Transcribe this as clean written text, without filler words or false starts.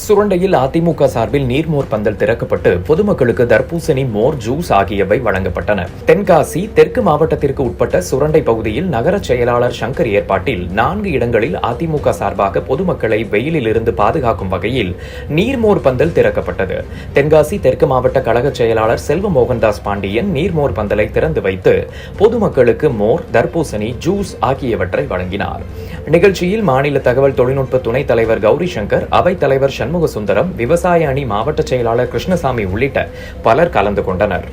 சுரண்டையில் அதிமுக சார்பில் நீர்மோர் பந்தல் திறக்கப்பட்டு பொதுமக்களுக்கு தர்பூசணி, மோர், ஜூஸ் ஆகியவை வழங்கப்பட்டன. தென்காசி தெற்கு மாவட்டத்திற்கு உட்பட்ட சுரண்டை பகுதியில் நகர செயலாளர் சங்கர் ஏற்பாட்டில் 4 இடங்களில் அதிமுக சார்பாக பொதுமக்களை வெயிலில் இருந்து பாதுகாக்கும் வகையில் நீர்மோர் பந்தல் திறக்கப்பட்டது. தென்காசி தெற்கு மாவட்ட கழக செயலாளர் செல்வ மோகன்தாஸ் பாண்டியன் நீர்மோர் பந்தலை திறந்து வைத்து பொதுமக்களுக்கு மோர், தர்பூசணி, ஜூஸ் ஆகியவற்றை வழங்கினார். நிகழ்ச்சியில் மாநில தகவல் தொழில்நுட்ப துணைத் தலைவர் கௌரி சங்கர், அவைத் தலைவர் சண்முக சுந்தரம், விவசாய அணி மாவட்ட செயலாளர் கிருஷ்ணசாமி உள்ளிட்ட பலர் கலந்து கொண்டனர்.